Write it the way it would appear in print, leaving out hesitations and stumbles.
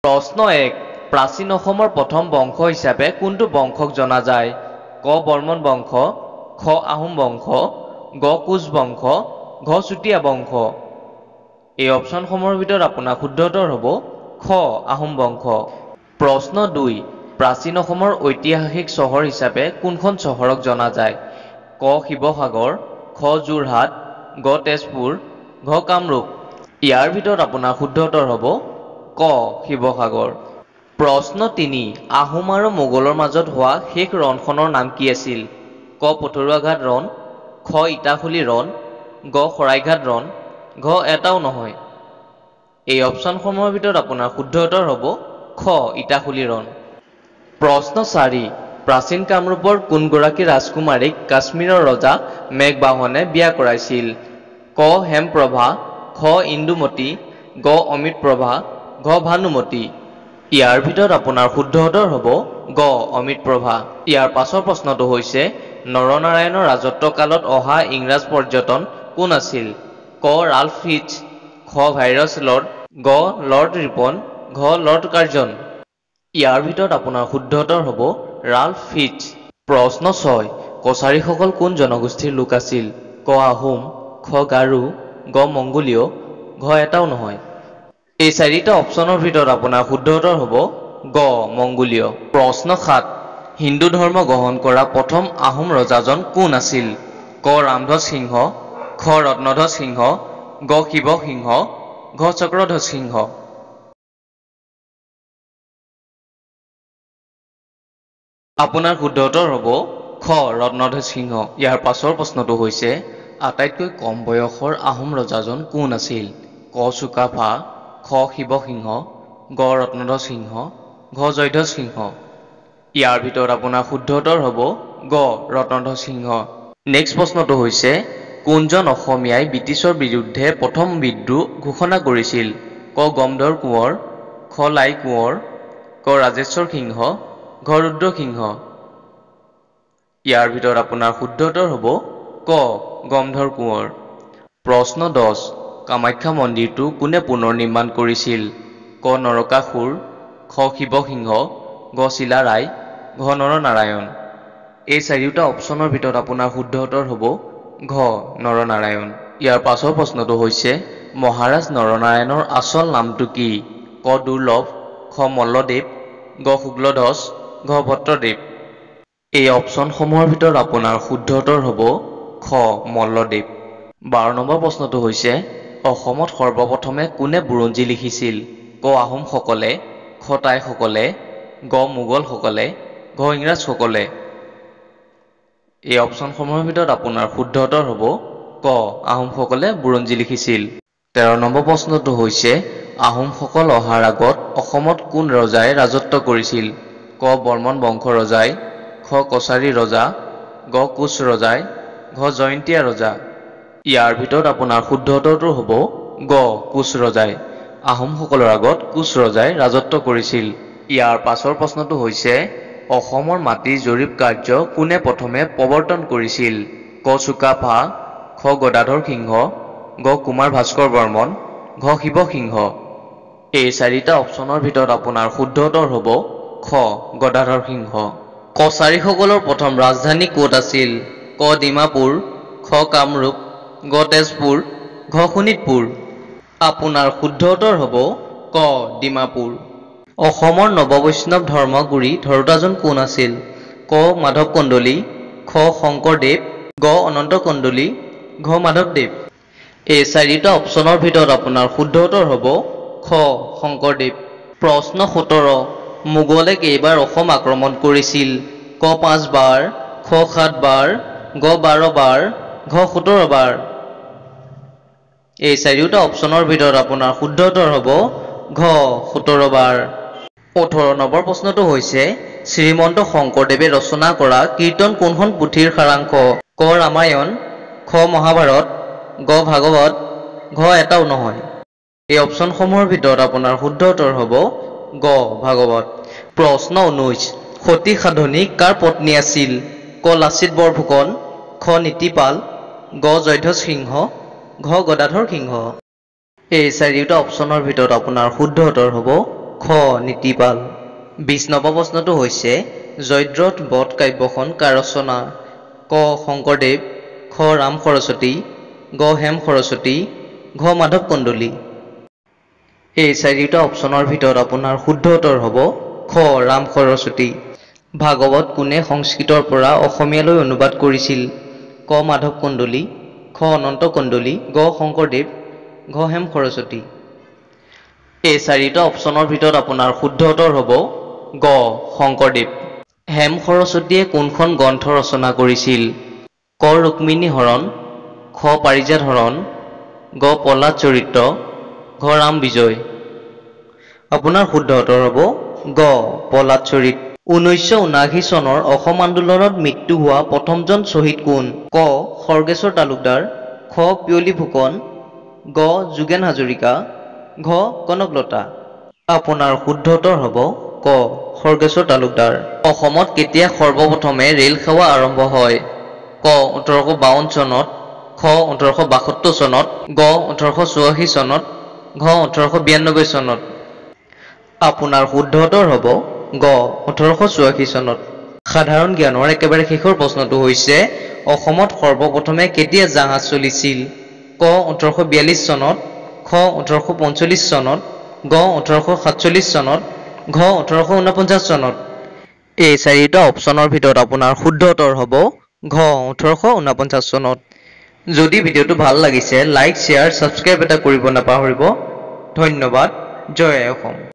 প্ৰশ্ন 1 প্ৰাচীন অসমৰ প্ৰথম বংশ হিচাপে কোনটো বংশক জনা যায় ক বৰ্মন বংশ খ আহোম বংশ গ কোচ বংশ ঘ চুতীয়া বংশ এই অপচনসমূহৰ ভিতৰত আপোনাৰ শুদ্ধ উত্তৰ হ'ব খ আহোম বংশ প্ৰশ্ন 2 প্ৰাচীন অসমৰ ঐতিহাসিক চহৰ হিচাপে কোনখন চহৰক জনা যায় ক শিৱসাগৰ খ যোৰহাট গ তেজপুৰ ঘ কামৰূপ ইয়াৰ ভিতৰত আপোনাৰ শুদ্ধ উত্তৰ হ'ব ক শিৱসাগৰ প্ৰশ্ন 3 আহোম আৰু মোগলৰ মাজত হোৱা শেষ ৰণখনৰ নাম কি আছিল ক পথৰুৱাঘাট ৰণ খ ইটাখুলি ৰণ গ শৰাইঘাট ৰণ ঘ এটাও নহয় এই অপচনসমূহৰ ভিতৰত আপোনাৰ শুদ্ধ উত্তৰ হ'ব খ ইটাখুলি ৰণ প্ৰশ্ন 4 প্ৰাচীন কামৰূপৰ কোনগৰাকী ৰাজকুমাৰীক কাশ্মীৰৰ ৰজা মেঘবাহনে বিয়া কৰাইছিল ক হেমপ্ৰভা খ ইন্দুমতী গ অমিতপ্ৰভা ঘ ভানুমতী ইয়াৰ ভিতৰত আপোনাৰ শুদ্ধ উত্তৰ হ'ব গ অমিতপ্ৰভা ইয়াৰ পাছৰ প্ৰশ্নটো হৈছে নৰনাৰায়ণৰ ৰাজত্ব কালত অহা ইংৰাজ পৰ্যটন কোন আছিল ক ৰাল্ফ ফিটজ খ ভাইৰাছ লৰ্ড গ লৰ্ড ৰিপন ঘ লৰ্ড কাৰ্জন ইয়াৰ ভিতৰত আপোনাৰ শুদ্ধ উত্তৰ হ'ব ৰাল্ফ ফিটজ প্ৰশ্ন 6 কছাৰীসকল কোন জনগোষ্ঠীৰ লোক আছিল ক আহোম খ গাৰো গ মংগোলীয় ঘ এটাও নহয় এই চাৰিটা অপচনৰ ভিতৰত আপোনাৰ শুদ্ধ উত্তৰ হ'ব গ মংগোলীয় প্ৰশ্ন 7 হিন্দু ধৰ্ম গ্ৰহণ কৰা প্ৰথম আহোম ৰজাজন কোন আছিল ক ৰামধ্বজ সিংহ খ ৰত্নধ্বজ সিংহ গ শিৱ সিংহ ঘ চক্ৰধ্বজ সিংহ আপোনাৰ শুদ্ধ উত্তৰ হ'ব খ ৰত্নধ্বজ সিংহ ইয়াৰ পাছৰ প্ৰশ্নটো হৈছে আটাইতকৈ কম বয়সৰ আহোম ৰজাজন কোন আছিল ক চুকাফা খ শিৱ সিংহ গ ৰত্নধ্বজ সিংহ ঘ জয়ধ্বজ সিংহ ইয়াৰ ভিতৰত আপোনাৰ শুদ্ধ উত্তৰ হ'ব গ ৰত্নধ্বজ সিংহ নেক্সট প্ৰশ্নটো হৈছে কোনজন অসমীয়াই ব্ৰিটিছৰ বিৰুদ্ধে প্ৰথম বিদ্ৰোহ ঘোষণা কৰিছিল ক গমধৰ কোঁৱৰ খ লাই কোঁৱৰ ক ৰাজেশ্বৰ সিংহ ঘ ৰুদ্ৰ সিংহ ইয়াৰ ভিতৰত আপোনাৰ শুদ্ধ উত্তৰ হ'ব ক গমধৰ কোঁৱৰ প্ৰশ্ন 10 কামাখ্যা মন্দিৰটো কোনে পুনৰ নিৰ্মাণ কৰিছিল ক নৰকাসুৰ খ শিৱ সিংহ গ চিলাৰায় ঘ নৰনাৰায়ণ এই চাৰিটা অপচনৰ ভিতৰত আপোনাৰ শুদ্ধ উত্তৰ হ'ব ঘ নৰনাৰায়ণ ইয়াৰ পাছৰ প্ৰশ্নটো হৈছে মহাৰাজ নৰনাৰায়ণৰ আচল নামটো কি ক দুৰ্লভ খ মল্লদেৱ গ শুক্লধ্বজ ঘ ভট্টদেৱ এই অপচনসমূহৰ ভিতৰত আপোনাৰ শুদ্ধ উত্তৰ হ'ব খ মল্লদেৱ 12 নম্বৰ প্ৰশ্নটো হৈছে অসমত সৰ্বপ্ৰথমে কোনে বুৰঞ্জী লিখিছিল ক আহোমসকলে খ টাইসকলে গ মোগলসকলে ঘ ইংৰাজসকলে এই অপচনসমূহৰ ভিতৰত আপোনাৰ শুদ্ধ উত্তৰ হ'ব ক আহোমসকলে বুৰঞ্জী লিখিছিল 13 নম্বৰ প্ৰশ্নটো হৈছে আহোমসকল অহাৰ আগত অসমত কোন ৰজাই ৰাজত্ব কৰিছিল ক বৰ্মন বংশ ৰজাই খ কছাৰী ৰজা গ কোচ ৰজাই ঘ জয়ন্তীয়া ৰজা ইয়াৰ ভিতৰত আপোনাৰ শুদ্ধ উত্তৰটো হ'ব গ কোচ ৰজাই আহোমসকলৰ আগত কোচ ৰজাই ৰাজত্ব কৰিছিল ইয়াৰ পাছৰ প্ৰশ্নটো হৈছে অসমৰ মাটি জৰীপ কাৰ্য কোনে প্ৰথমে প্ৰৱৰ্তন কৰিছিল ক চুকাফা খ গদাধৰ সিংহ গ কুমাৰ ভাস্কৰ বৰ্মন ঘ শিৱ সিংহ এই চাৰিটা অপচনৰ ভিতৰত আপোনাৰ শুদ্ধ উত্তৰ হ'ব খ গদাধৰ সিংহ কছাৰীসকলৰ প্ৰথম ৰাজধানী ক'ত আছিল ক ডিমাপুৰ খ কামৰূপ গ তেজপুৰ ঘ শোণিতপুৰ আপোনাৰ শুদ্ধ উত্তৰ হ'ব ক ডিমাপুৰ অসমৰ নৱবৈষ্ণৱ ধৰ্মগুৰি ধৰোতাজন কোন আছিল ক মাধৱ কন্দলী খ শংকৰদেৱ গ অনন্ত কন্দলী ঘ মাধৱদেৱ এই চাৰিটা অপচনৰ ভিতৰত আপোনাৰ শুদ্ধ উত্তৰ হ'ব খ শংকৰদেৱ প্ৰশ্ন 17 মোগলে কেইবাৰ অসম আক্ৰমণ কৰিছিল ক 5 বাৰ খ 7 বাৰ গ 12 বাৰ ঘ 17 বাৰ এই চাৰিটা অপচনৰ ভিতৰত আপোনাৰ শুদ্ধ উত্তৰ হ'ব ঘ 17 বাৰ 18 নম্বৰ প্ৰশ্নটো হৈছে শ্ৰীমন্ত শংকৰদেৱে ৰচনা কৰা কীৰ্তন কোনখন পুথিৰ সাৰাংশ ক ৰামায়ণ খ মহাভাৰত গ ভাগৱত ঘ এটাও নহয় এই অপচনসমূহৰ ভিতৰত আপোনাৰ শুদ্ধ উত্তৰ হ'ব গ ভাগৱত প্ৰশ্ন 19 সতী সাধনী কাৰ পত্নী আছিল ক লাচিত বৰফুকন খ নীতিপাল গ জয়ধ্বজ সিংহ ঘ গদাধৰ সিংহ এই চাৰিটা অপচনৰ ভিতৰত আপোনাৰ শুদ্ধ উত্তৰ হ'ব খ নীতিপাল। ২০ নম্বৰ প্ৰশ্নটো হৈছে জয়দ্ৰত বধ কাব্যখন কাৰ ৰচনা? ক শংকৰদেৱ, খ ৰাম সৰস্বতী, গ হেম সৰস্বতী, ঘ মাধৱ কন্দলী। এই চাৰিটা অপশ্যনৰ ভিতৰত আপোনাৰ শুদ্ধ উত্তৰ হ'ব খ ৰাম সৰস্বতী। ভাগৱত কোনে সংস্কৃতৰ পৰা অসমীয়ালৈ অনুবাদ কৰিছিল? ক মাধৱ কন্দলী, খ অনন্ত কন্দলী, গ শংকৰদেৱ, ঘ হেম সৰস্বতী। এই চাৰিটা অপশ্যনৰ ভিতৰত আপোনাৰ শুদ্ধ উত্তৰ হ'ব গ শংকৰদেৱ। হেম সৰস্বতীয়ে কোনখন গ্ৰন্থ ৰচনা কৰিছিল? ক ৰুক্মিণী হৰণ, খ পাৰিজাত হৰণ, গ প্ৰহ্লাদ চৰিত্ৰ, ঘ ৰাম বিজয়। আপোনাৰ শুদ্ধ উত্তৰ হ'ব গ প্ৰহ্লাদ চৰিত্ৰ। 1979 চনৰ অসম আন্দোলনত মৃত্যু হোৱা প্ৰথমজন শ্বহীদ কোন? ক খৰ্গেশ্বৰ তালুকদাৰ, খ পিয়লি ফুকন, গ যোগেন হাজৰিকা, ঘ কনকলতা। আপোনাৰ শুদ্ধ উত্তৰ হ'ব ক খৰ্গেশ্বৰ তালুকদাৰ। অসমত কেতিয়া সৰ্বপ্ৰথমে ৰেল সেৱা আৰম্ভ হয়? ক 1852 চনত, খ 1872 চনত, গ 1884 চনত, ঘ 1892 চনত। আপোনাৰ শুদ্ধ উত্তৰ হ'ব গ 1884 চনত। সাধাৰণ জ্ঞানৰ একেবাৰে শেষৰ প্ৰশ্নটো হৈছে অসমত সৰ্বপ্ৰথমে কেতিয়া জাহাজ চলিছিল? ক 1842 চনত, খ 1845 চনত, গ 1847 চনত, ঘ 1849 চনত। এই চাৰিটা অপশ্যনৰ ভিতৰত আপোনাৰ শুদ্ধ উত্তৰ হ'ব ঘ 1849 চনত। যদি ভিডিঅ'টো ভাল লাগিছে লাইক শ্বেয়াৰ ছাবস্ক্ৰাইব এটা কৰিব নাপাহৰিব। ধন্যবাদ। জয় আই অসম।